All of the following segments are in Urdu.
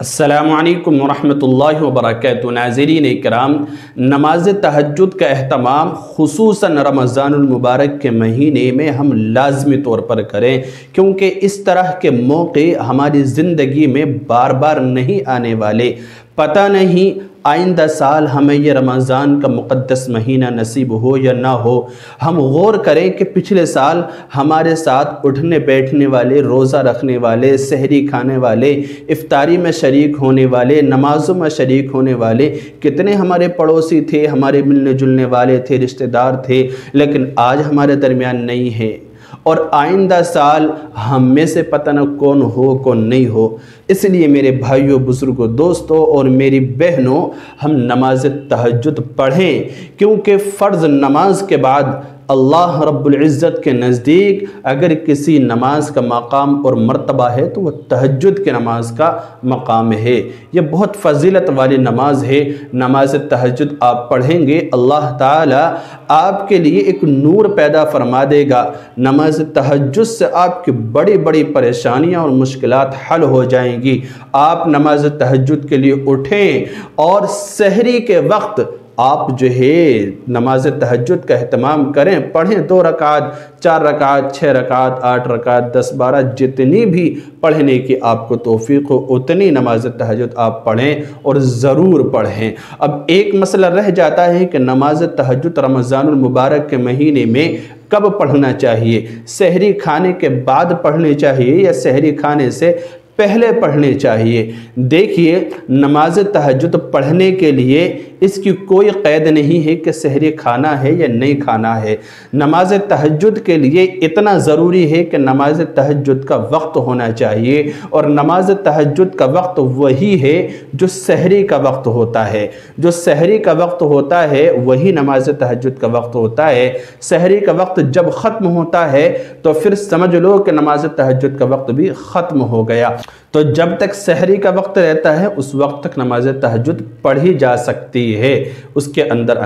السلام علیکم ورحمۃ اللہ وبرکاتہ۔ ناظرین اکرام، نماز تہجد کا اہتمام خصوصاً رمضان المبارک کے مہینے میں ہم لازمی طور پر کریں، کیونکہ اس طرح کے موقع ہماری زندگی میں بار بار نہیں آنے والے۔ پتہ نہیں آئندہ سال ہمیں یہ رمضان کا مقدس مہینہ نصیب ہو یا نہ ہو۔ ہم غور کریں کہ پچھلے سال ہمارے ساتھ اٹھنے بیٹھنے والے، روزہ رکھنے والے، سحری کھانے والے، افطاری میں شریک ہونے والے، نمازوں میں شریک ہونے والے کتنے ہمارے پڑوسی تھے، ہمارے ملنے جلنے والے تھے، رشتہ دار تھے، لیکن آج ہمارے درمیان نہیں ہے۔ اور آئندہ سال ہم میں سے پتہ نہ کون ہو کون نہیں ہو۔ اس لیے میرے بھائیوں، بزرگوں، دوستوں اور میری بہنوں، ہم نماز تہجد پڑھیں، کیونکہ فرض نماز کے بعد اللہ رب العزت کے نزدیک اگر کسی نماز کا مقام اور مرتبہ ہے تو وہ تہجد کی نماز کا مقام ہے۔ یہ بہت فضیلت والی نماز ہے۔ نماز تہجد آپ پڑھیں گے، اللہ تعالیٰ آپ کے لیے ایک نور پیدا فرما دے گا۔ نماز تہجد سے آپ کی بڑی بڑی پریشانیاں اور مشکلات حل ہو جائیں گی۔ آپ نماز تہجد کے لیے اٹھیں اور سحری کے وقت آپ جو ہے نماز تہجد کا اہتمام کریں، پڑھیں 2 رکعت، 4 رکعت، 6 رکعت، 8 رکعت، 10، 12، جتنی بھی پڑھنے کی آپ کو توفیق ہو اتنی نماز تہجد آپ پڑھیں اور ضرور پڑھیں۔ اب ایک مسئلہ رہ جاتا ہے کہ نماز تہجد رمضان المبارک کے مہینے میں کب پڑھنا چاہیے؟ سحری کھانے کے بعد پڑھنی چاہیے یا سحری کھانے سے پہلے پڑھنے چاہیے؟ دیکھیے، نماز تہجد پڑھنے کے لیے اس کی کوئی قید نہیں ہے کہ سحری کھانا ہے یا نہیں کھانا ہے۔ نماز تہجد کے لیے اتنا ضروری ہے کہ نماز تہجد کا وقت ہونا چاہیے، اور نماز تہجد کا وقت وہی ہے جو سحری کا وقت ہوتا ہے۔ جو سحری کا وقت ہوتا ہے وہی نماز تہجد کا وقت ہوتا ہے۔ سحری کا وقت جب ختم ہوتا ہے تو پھر سمجھ لو کہ نماز تہجد کا وقت بھی ختم ہو گیا۔ تو جب تک سحری کا وقت رہتا ہے اس وقت تک نماز تہجد پڑھی جا سکتی ہے، اس کے اندر۔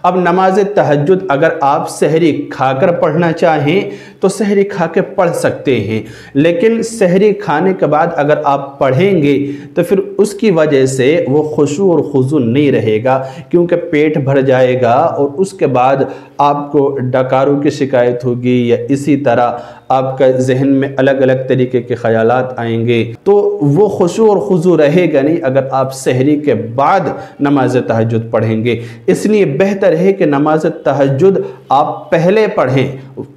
اب نماز تہجد اگر آپ سحری کھا کر پڑھنا چاہیں تو سحری کھا کے پڑھ سکتے ہیں، لیکن سحری کھانے کے بعد اگر آپ پڑھیں گے تو پھر اس کی وجہ سے وہ خشوع اور خضوع نہیں رہے گا، کیونکہ پیٹ بھر جائے گا اور اس کے بعد آپ کو ڈکاروں کی شکایت ہوگی، یا اسی طرح آپ کا ذہن میں الگ الگ طریقے کے خیالات آئیں گے، تو وہ خشوع اور خضوع رہے گا نہیں اگر آپ سحری کے بعد نماز تہجد پڑھیں گے۔ اس لیے بہتر ہے کہ نماز تہجد آپ پہلے پڑھیں،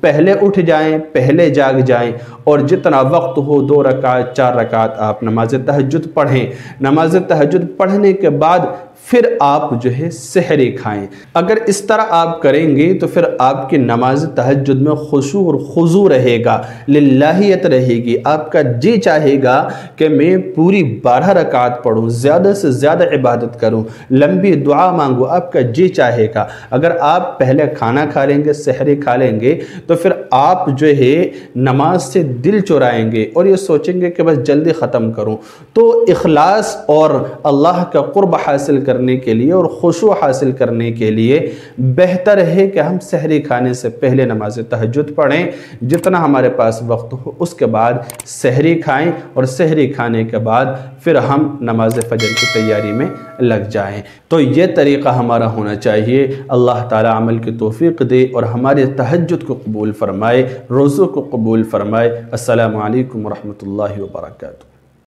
پہلے اٹھ جائیں، پہلے جاگ جائیں، اور جتنا وقت ہو 2 رکعت، 4 رکعت آپ نماز تہجد پڑھیں۔ نماز تہجد پڑھنے کے بعد پھر آپ جو ہے سحری کھائیں۔ اگر اس طرح آپ کریں گے تو پھر آپ کی نماز تہجد میں خشوع اور خضوع رہے گا، للہیت رہے گی۔ آپ کا جی چاہے گا کہ میں پوری 12 رکعت پڑھوں، زیادہ سے زیادہ عبادت کروں، لمبی دعا مانگوں، آپ کا جی چاہے گا۔ اگر آپ پہلے کھانا کھا لیں گے، سحری کھا لیں گے، تو پھر آپ جو ہے نماز سے دل چرائیں گے اور یہ سوچیں گے کہ بس جلدی ختم کروں۔ تو اخلاص اور اللہ کا قرب حاصل کرنے کے لیے اور خشوع حاصل کرنے کے لیے بہتر ہے کہ ہم سحری کھانے سے پہلے نماز تہجد پڑھیں، جتنا ہمارے پاس وقت ہو اس کے بعد سحری کھائیں، اور سحری کھانے کے بعد پھر ہم نماز فجر کی تیاری میں لگ جائیں۔ تو یہ طریقہ ہمارا ہونا چاہیے۔ اللہ تعالیٰ عمل کی توفیق دے اور ہمارے تہجد کو قبول فرمائے، روزوں کو قبول فرمائے۔ السلام علیکم ورحمۃ اللہ وبرکاتہ۔